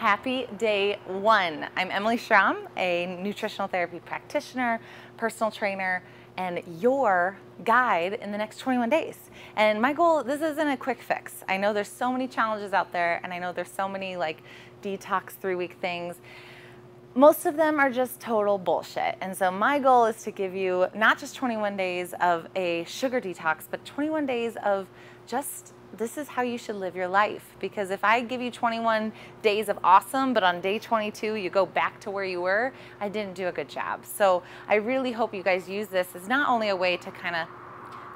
Happy day one. I'm Emily Schramm, a nutritional therapy practitioner, personal trainer, and your guide in the next 21 days. And my goal, this isn't a quick fix. I know there's so many challenges out there, and I know there's so many like detox 3-week things. Most of them are just total bullshit. And so my goal is to give you not just 21 days of a sugar detox, but 21 days of just this is how you should live your life. Because if I give you 21 days of awesome, but on day 22 you go back to where you were, I didn't do a good job. So I really hope you guys use this as not only a way to kind of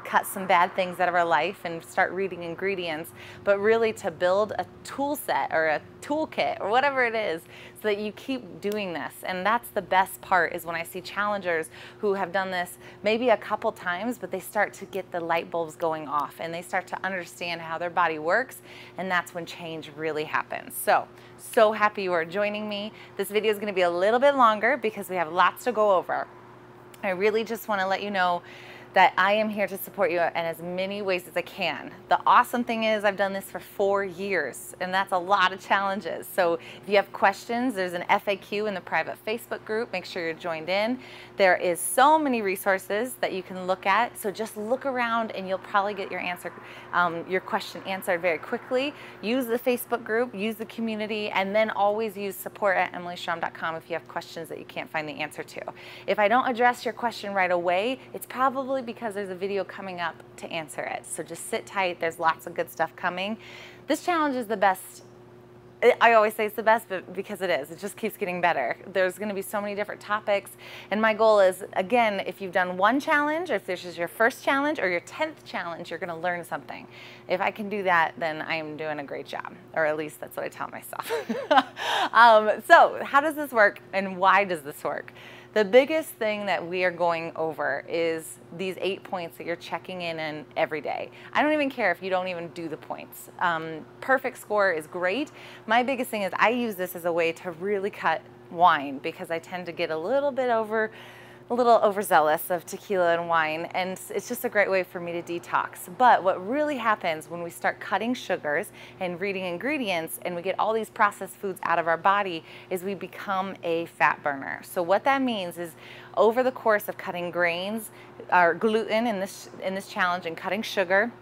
cut some bad things out of our life and start reading ingredients, but really to build a tool set or a toolkit or whatever it is so that you keep doing this. And that's the best part, is when I see challengers who have done this maybe a couple times, but they start to get the light bulbs going off and they start to understand how their body works, and that's when change really happens. So happy you are joining me. This video is going to be a little bit longer because we have lots to go over. I really just want to let you know that I am here to support you in as many ways as I can. The awesome thing is I've done this for 4 years, and that's a lot of challenges. So if you have questions, there's an FAQ in the private Facebook group. Make sure you're joined in. There is so many resources that you can look at. So just look around and you'll probably get your question answered very quickly. Use the Facebook group, use the community, and then always use support@emilyschramm.com if you have questions that you can't find the answer to. If I don't address your question right away, it's probably because there's a video coming up to answer it. So just sit tight, there's lots of good stuff coming. This challenge is the best. I always say it's the best, but because it is, it just keeps getting better. There's gonna be so many different topics, and my goal is, again, if you've done one challenge, or if this is your first challenge or your 10th challenge, you're gonna learn something. If I can do that, then I am doing a great job, or at least that's what I tell myself. So how does this work, and why does this work? The biggest thing that we are going over is these 8 points that you're checking in every day. I don't even care if you don't even do the points. Perfect score is great. My biggest thing is I use this as a way to really cut wine, because I tend to get a little overzealous of tequila and wine, and it's just a great way for me to detox. But what really happens when we start cutting sugars and reading ingredients and we get all these processed foods out of our body is we become a fat burner. So what that means is, over the course of cutting grains or gluten in this challenge, and cutting sugar,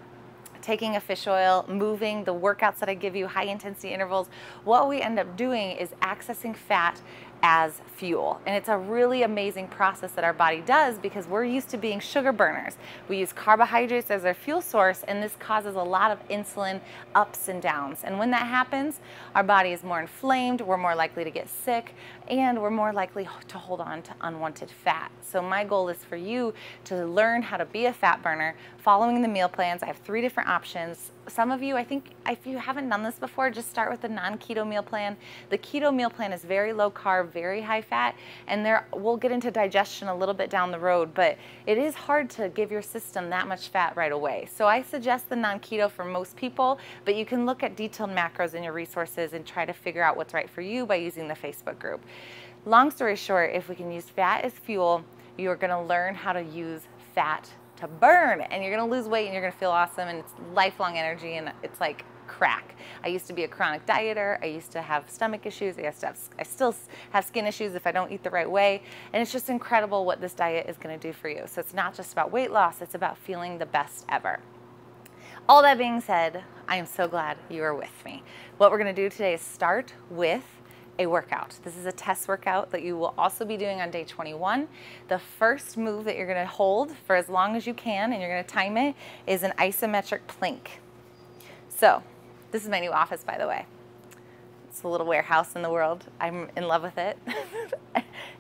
taking a fish oil, moving, the workouts that I give you, high intensity intervals, what we end up doing is accessing fat as fuel. And it's a really amazing process that our body does, because we're used to being sugar burners. We use carbohydrates as our fuel source, and this causes a lot of insulin ups and downs. And when that happens, our body is more inflamed, we're more likely to get sick, and we're more likely to hold on to unwanted fat. So my goal is for you to learn how to be a fat burner following the meal plans. I have 3 different options. Some of you, I think if you haven't done this before, just start with the non-keto meal plan. The keto meal plan is very low carb, very high fat, and we'll get into digestion a little bit down the road, but it is hard to give your system that much fat right away. So I suggest the non-keto for most people, but you can look at detailed macros in your resources and try to figure out what's right for you by using the Facebook group. Long story short, if we can use fat as fuel, you're gonna learn how to use fat to burn, and you're gonna lose weight, and you're gonna feel awesome, and it's lifelong energy, and it's like crack. I used to be a chronic dieter. I used to have stomach issues. I still have skin issues if I don't eat the right way, and it's just incredible what this diet is gonna do for you. So it's not just about weight loss, it's about feeling the best ever. All that being said, I am so glad you are with me. What we're gonna do today is start with a workout. This is a test workout that you will also be doing on day 21. The first move that you're gonna hold for as long as you can, and you're gonna time it, is an isometric plank. So, this is my new office, by the way. It's a little warehouse in the world. I'm in love with it.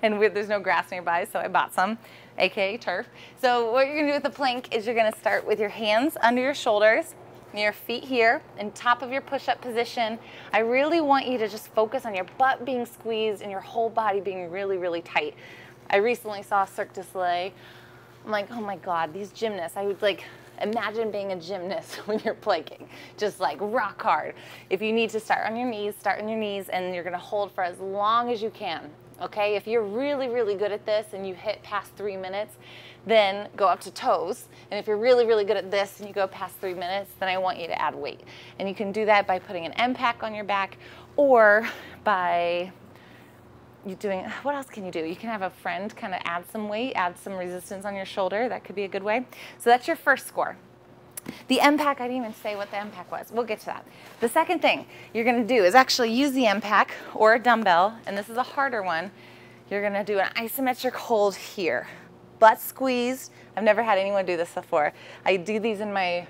And there's no grass nearby, so I bought some, AKA turf. So what you're gonna do with the plank is you're gonna start with your hands under your shoulders, your feet here, and top of your push-up position. I really want you to just focus on your butt being squeezed and your whole body being really, really tight. I recently saw Cirque du Soleil. I'm like, oh my God, these gymnasts, I would like, imagine being a gymnast when you're planking, just like rock hard. If you need to start on your knees, and you're gonna hold for as long as you can. Okay, if you're really, really good at this and you hit past 3 minutes, then go up to toes. And if you're really, really good at this and you go past 3 minutes, then I want you to add weight. And you can do that by putting an M pack on your back, or by you doing, what else can you do? You can have a friend kind of add some weight, add some resistance on your shoulder. That could be a good way. So that's your first score. The EmPack, I didn't even say what the EmPack was. We'll get to that. The second thing you're going to do is actually use the EmPack or a dumbbell, and this is a harder one. You're going to do an isometric hold here. Butt squeezed. I've never had anyone do this before. I do these in my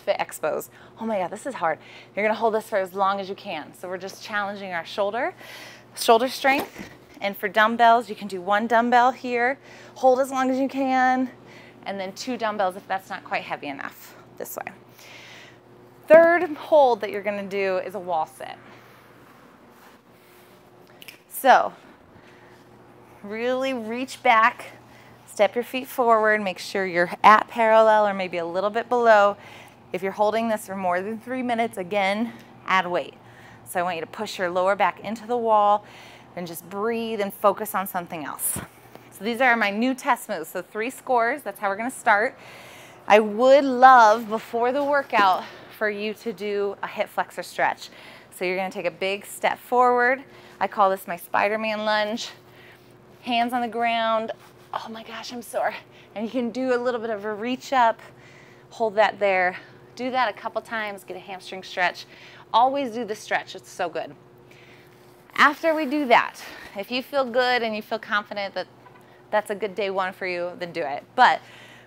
Fit Expos. Oh my God, this is hard. You're going to hold this for as long as you can. So we're just challenging our shoulder strength. And for dumbbells, you can do one dumbbell here, hold as long as you can, and then 2 dumbbells if that's not quite heavy enough, this way. Third hold that you're gonna do is a wall sit. So, really reach back, step your feet forward, make sure you're at parallel or maybe a little bit below. If you're holding this for more than 3 minutes, again, add weight. So I want you to push your lower back into the wall and just breathe and focus on something else. So these are my new test moves. So 3 scores, that's how we're gonna start. I would love, before the workout, for you to do a hip flexor stretch. So you're gonna take a big step forward. I call this my Spider-Man lunge. Hands on the ground. Oh my gosh, I'm sore. And you can do a little bit of a reach up, hold that there. Do that a couple times, get a hamstring stretch. Always do the stretch, it's so good. After we do that, if you feel good and you feel confident that that's a good day 1 for you, then do it. But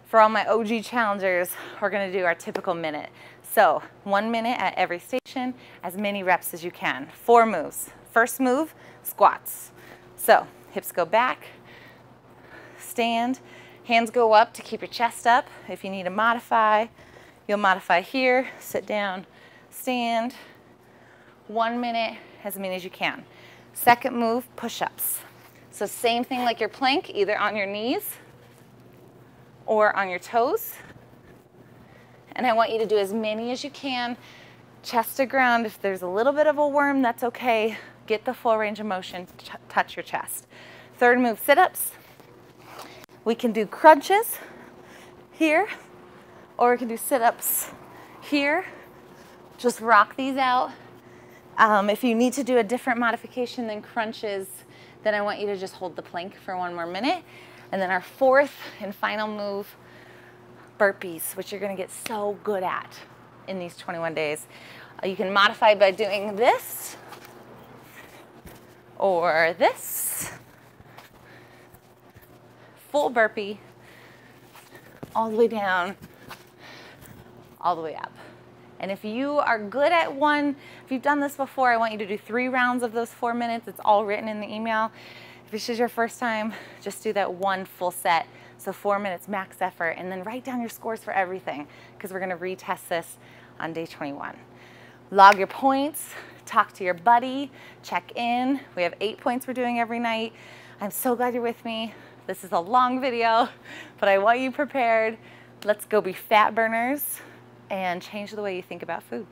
for all my OG challengers, we're gonna do our typical minute. So 1 minute at every station, as many reps as you can. 4 moves. First move, squats. So hips go back, stand, hands go up to keep your chest up. If you need to modify, you'll modify here, sit down, stand. 1 minute, as many as you can. Second move, push-ups. So same thing like your plank, either on your knees or on your toes. And I want you to do as many as you can, chest to ground. If there's a little bit of a worm, that's okay. Get the full range of motion, touch your chest. Third move, sit-ups. We can do crunches here, or we can do sit-ups here. Just rock these out. If you need to do a different modification than crunches, then I want you to just hold the plank for 1 more minute. And then our 4th and final move, burpees, which you're gonna get so good at in these 21 days. You can modify by doing this, or this. Full burpee, all the way down, all the way up. And if you are good at one, if you've done this before, I want you to do 3 rounds of those 4 minutes. It's all written in the email. If this is your first time, just do that 1 full set. So 4 minutes max effort, and then write down your scores for everything, because we're gonna retest this on day 21. Log your points, talk to your buddy, check in. We have 8 points we're doing every night. I'm so glad you're with me. This is a long video, but I want you prepared. Let's go be fat burners and change the way you think about food.